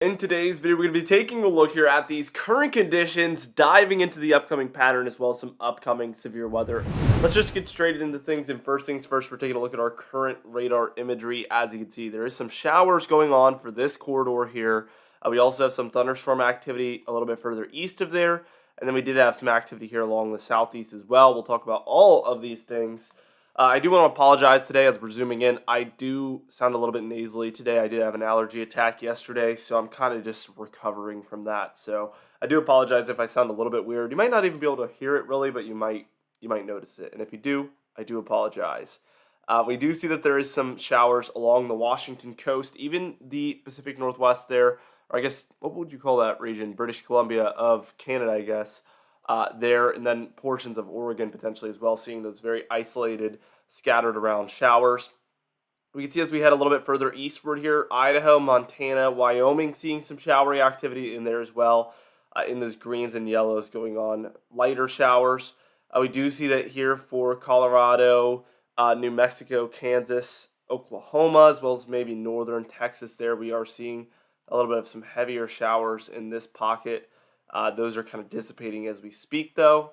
In today's video, we're going to be taking a look here at these current conditions, diving into the upcoming pattern as well as some upcoming severe weather. Let's just get straight into things. And first things first, we're taking a look at our current radar imagery. As you can see, there is some showers going on for this corridor here. We also have some thunderstorm activity a little bit further east of there. And then we did have some activity here along the southeast as well. We'll talk about all of these things. I do want to apologize today as we're zooming in. I do sound a little bit nasally today. I did have an allergy attack yesterday, so I'm kind of just recovering from that. So I do apologize if I sound a little bit weird. You might not even be able to hear it really, but you might notice it. And if you do, I do apologize. We do see that there is some showers along the Washington coast, even the Pacific Northwest there, or I guess, what would you call that region? British Columbia of Canada, I guess. There, and then portions of Oregon potentially as well, seeing those very isolated, scattered around showers. We can see as we head a little bit further eastward here, Idaho, Montana, Wyoming, seeing some showery activity in there as well, in those greens and yellows going on, lighter showers. We do see that here for Colorado, New Mexico, Kansas, Oklahoma, as well as maybe northern Texas there. We are seeing a little bit of some heavier showers in this pocket. Those are kind of dissipating as we speak, though.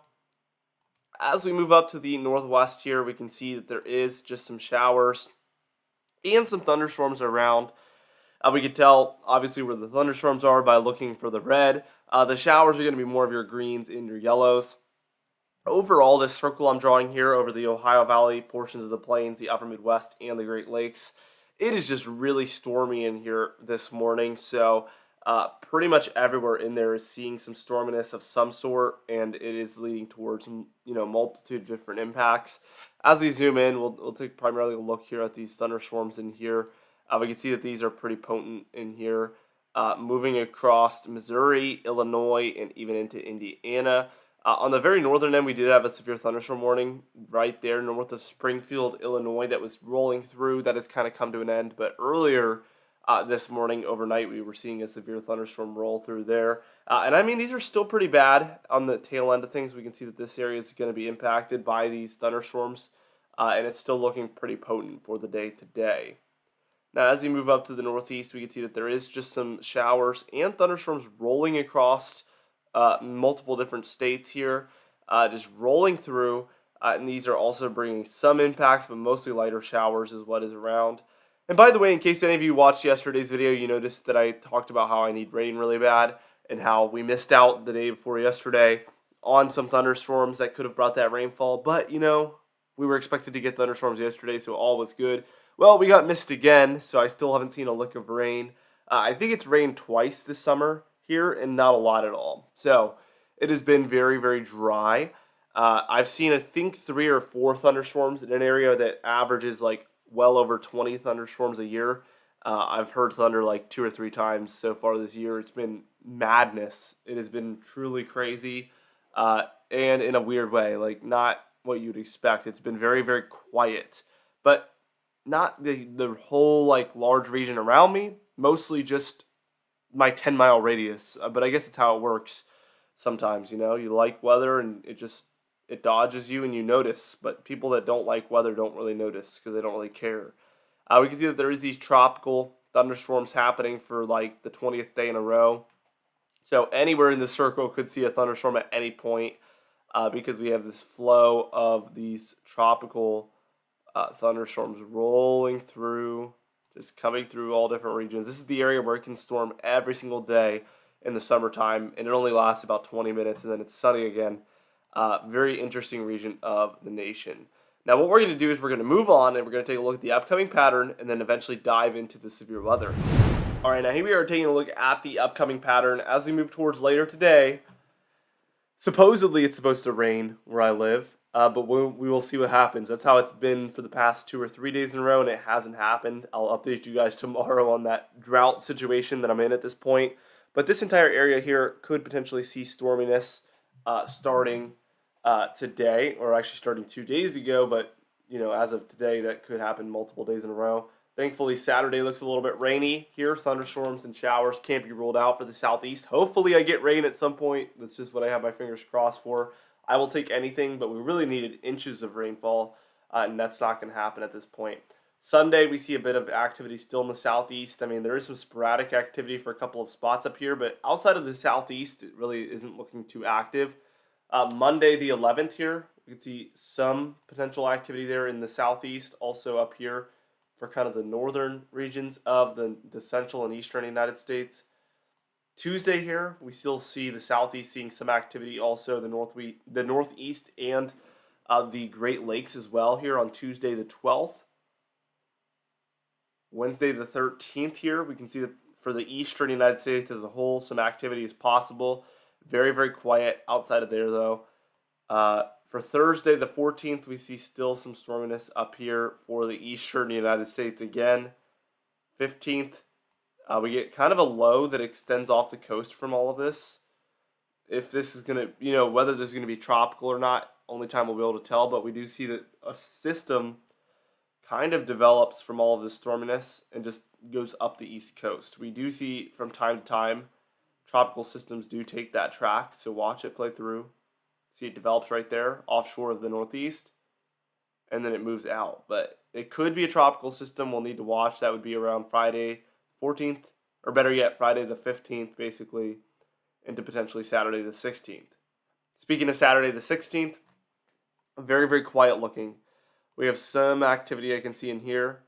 As we move up to the northwest here, we can see that there is just some showers and some thunderstorms around. We can tell, obviously, where the thunderstorms are by looking for the red. The showers are going to be more of your greens and your yellows. Overall, this circle I'm drawing here over the Ohio Valley, portions of the plains, the upper Midwest, and the Great Lakes, it is just really stormy in here this morning, so pretty much everywhere in there is seeing some storminess of some sort, and it is leading towards multitude of different impacts. As we zoom in, we'll take primarily a look here at these thunderstorms in here. We can see that these are pretty potent in here, moving across Missouri, Illinois, and even into Indiana. On the very northern end, we did have a severe thunderstorm warning right there north of Springfield, Illinois, that was rolling through. That has kind of come to an end, but earlier this morning, overnight, we were seeing a severe thunderstorm roll through there. And I mean, these are still pretty bad on the tail end of things. We can see that this area is going to be impacted by these thunderstorms, and it's still looking pretty potent for the day today. Now, as we move up to the northeast, we can see that there is just some showers and thunderstorms rolling across multiple different states here, just rolling through. And these are also bringing some impacts, but mostly lighter showers is what is around. And by the way, in case any of you watched yesterday's video, you noticed that I talked about how I need rain really bad and how we missed out the day before yesterday on some thunderstorms that could have brought that rainfall. But, we were expected to get thunderstorms yesterday, so all was good. Well, we got missed again, so I still haven't seen a lick of rain. I think it's rained twice this summer here and not a lot at all. So it has been very, very dry. I've seen, I think, 3 or 4 thunderstorms in an area that averages like well over 20 thunderstorms a year. I've heard thunder like 2 or 3 times so far this year. It's been madness. It has been truly crazy, and in a weird way, like not what you'd expect. It's been very, very quiet, but not the whole like large region around me. Mostly just my 10-mile radius. But I guess it's how it works sometimes. You like weather, and it dodges you and you notice, but people that don't like weather don't really notice because they don't really care. We can see that there is these tropical thunderstorms happening for like the 20th day in a row. So anywhere in the circle could see a thunderstorm at any point because we have this flow of these tropical thunderstorms rolling through, just coming through all different regions. This is the area where it can storm every single day in the summertime, and it only lasts about 20 minutes, and then it's sunny again. Very interesting region of the nation. Now, what we're going to do is we're going to move on, and we're going to take a look at the upcoming pattern, and then eventually dive into the severe weather. All right, now here we are taking a look at the upcoming pattern as we move towards later today. Supposedly, it's supposed to rain where I live, but we will see what happens. That's how it's been for the past 2 or 3 days in a row, and it hasn't happened. I'll update you guys tomorrow on that drought situation that I'm in at this point. But this entire area here could potentially see storminess starting today, or actually starting 2 days ago, but as of today, that could happen multiple days in a row. Thankfully, Saturday looks a little bit rainy here. Thunderstorms and showers can't be ruled out for the southeast. Hopefully, I get rain at some point. That's just what I have my fingers crossed for. I will take anything, but we really needed inches of rainfall, and that's not going to happen at this point. Sunday, we see a bit of activity still in the southeast. I mean, there is some sporadic activity for a couple of spots up here, but outside of the southeast, it really isn't looking too active. Monday, the 11th here, we can see some potential activity there in the southeast, also up here for kind of the northern regions of the central and eastern United States. Tuesday here, we still see the southeast seeing some activity, also the northeast and the Great Lakes as well here on Tuesday the 12th. Wednesday the 13th here, we can see that for the eastern United States as a whole, some activity is possible. Very, very quiet outside of there, though. For Thursday the 14th, we see still some storminess up here for the eastern United States again. 15th, we get kind of a low that extends off the coast from all of this. If this is going to, whether this is going to be tropical or not, only time we'll be able to tell, but we do see that a system kind of develops from all of this storminess and just goes up the east coast. We do see from time to time tropical systems do take that track, so watch it play through. See, it develops right there offshore of the northeast, and then it moves out. But it could be a tropical system. We'll need to watch. That would be around Friday 14th, or better yet, Friday the 15th, basically, into potentially Saturday the 16th. Speaking of Saturday the 16th, very, very quiet looking. We have some activity I can see in here,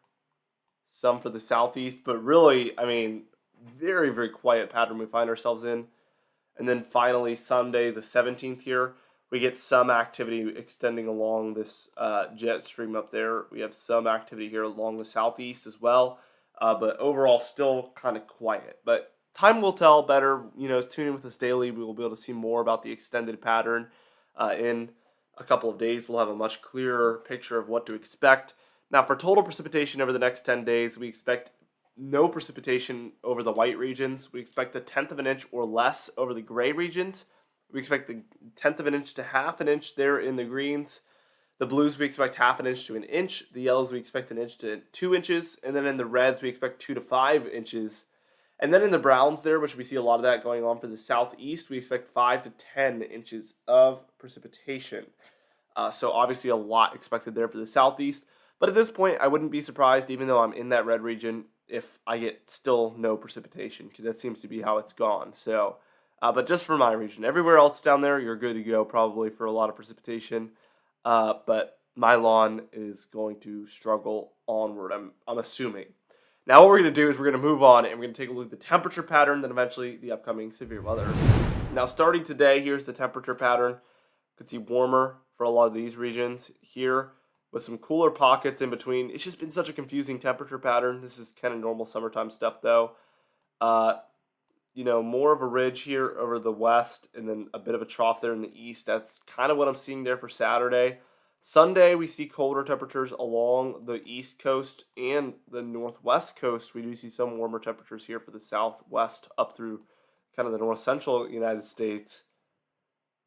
some for the southeast, but really, I mean, very, very quiet pattern we find ourselves in. And then finally, Sunday the 17th here, we get some activity extending along this jet stream up there. We have some activity here along the southeast as well, but overall still kind of quiet. But time will tell better. Tune in with us daily. We will be able to see more about the extended pattern in a couple of days. We'll have a much clearer picture of what to expect. Now, for total precipitation over the next 10 days, we expect no precipitation over the white regions. We expect a 1/10 of an inch or less over the gray regions. We expect the 1/10 of an inch to 1/2 an inch there in the greens. The blues, we expect 1/2 an inch to an inch. The yellows, we expect 1 inch to 2 inches. And then in the reds, we expect 2 to 5 inches. And then in the browns there, which we see a lot of that going on for the southeast, we expect 5 to 10 inches of precipitation. So obviously a lot expected there for the southeast. But at this point, I wouldn't be surprised, even though I'm in that red region, if I get still no precipitation, because that seems to be how it's gone. So, but just for my region, everywhere else down there, you're good to go probably for a lot of precipitation. But my lawn is going to struggle onward, I'm assuming. Now what we're going to do is we're going to move on and we're going to take a look at the temperature pattern, then eventually the upcoming severe weather. Now starting today, here's the temperature pattern. You can see warmer for a lot of these regions here, with some cooler pockets in between. It's just been such a confusing temperature pattern. This is kind of normal summertime stuff, though. More of a ridge here over the west, and then a bit of a trough there in the east. That's kind of what I'm seeing there for Saturday. Sunday, we see colder temperatures along the east coast and the northwest coast. We do see some warmer temperatures here for the southwest up through kind of the north central United States.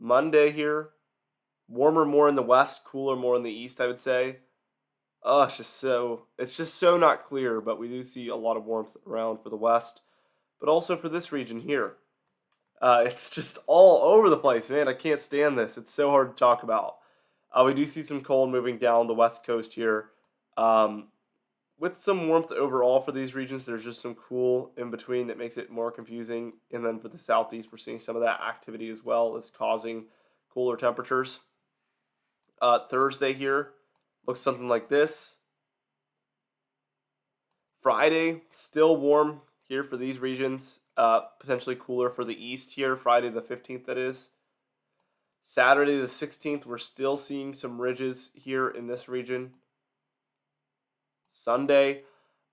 Monday here, warmer more in the west, cooler more in the east, I would say. It's just so not clear, but we do see a lot of warmth around for the west, but also for this region here. It's just all over the place, man. I can't stand this. It's so hard to talk about. We do see some cold moving down the west coast here. With some warmth overall for these regions, there's just some cool in between that makes it more confusing. And then for the southeast, we're seeing some of that activity as well that's causing cooler temperatures. Thursday here looks something like this. Friday, still warm here for these regions, potentially cooler for the east here, Friday the 15th that is. Saturday the 16th, we're still seeing some ridges here in this region. Sunday,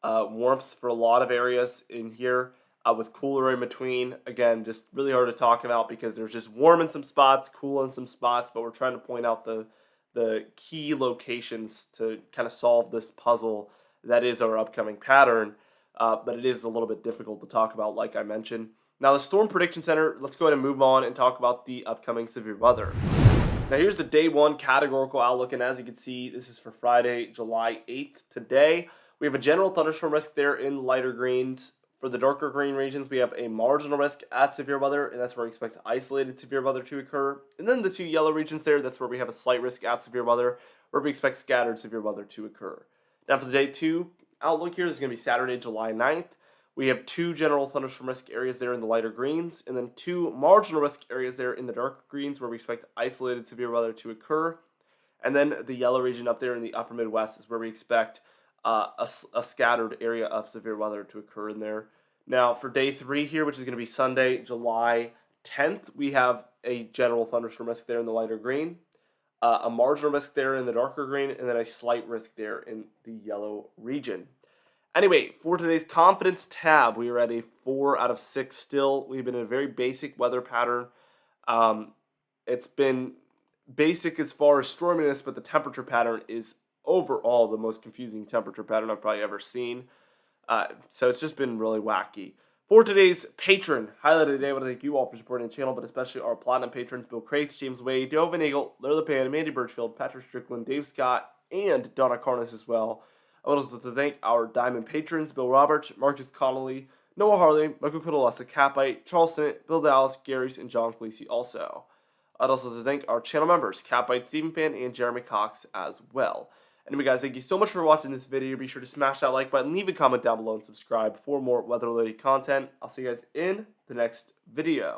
warmth for a lot of areas in here, with cooler in between. Again, just really hard to talk about because there's just warm in some spots, cool in some spots, but we're trying to point out the key locations to kind of solve this puzzle that is our upcoming pattern, but it is a little bit difficult to talk about, like I mentioned. Now, the Storm Prediction Center, let's go ahead and move on and talk about the upcoming severe weather. Now, here's the day one categorical outlook, and as you can see, this is for Friday, July 8th. Today, we have a general thunderstorm risk there in lighter greens. For the darker green regions, we have a marginal risk at severe weather, and that's where we expect isolated severe weather to occur. And then the two yellow regions there, that's where we have a slight risk at severe weather, where we expect scattered severe weather to occur. Now for the day 2 outlook here, this is going to be Saturday, July 9th. We have 2 general thunderstorm risk areas there in the lighter greens, and then 2 marginal risk areas there in the darker greens where we expect isolated severe weather to occur. And then the yellow region up there in the upper Midwest is where we expect a scattered area of severe weather to occur in there. Now for day 3 here, which is going to be Sunday, July 10th, we have a general thunderstorm risk there in the lighter green, a marginal risk there in the darker green, and then a slight risk there in the yellow region. Anyway, for today's confidence tab, we are at a 4 out of 6 still. We've been in a very basic weather pattern. It's been basic as far as storminess, but the temperature pattern is overall the most confusing temperature pattern I've probably ever seen. So it's just been really wacky. For today's patron highlight of the day, I want to thank you all for supporting the channel, but especially our platinum patrons, Bill Crates, James Wade, Dovin Eagle, Larry LePan, Mandy Birchfield, Patrick Strickland, Dave Scott, and Donna Carnes as well. I would also like to thank our diamond patrons, Bill Roberts, Marcus Connolly, Noah Harley, Michael Kudalasa, Capite, Charles Stinnett, Bill Dallas, Gary's, and John Cleese also. I'd also like to thank our channel members, Capite, Stephen Fan, and Jeremy Cox as well. Anyway, guys, thank you so much for watching this video. Be sure to smash that like button, leave a comment down below, and subscribe for more weather-related content. I'll see you guys in the next video.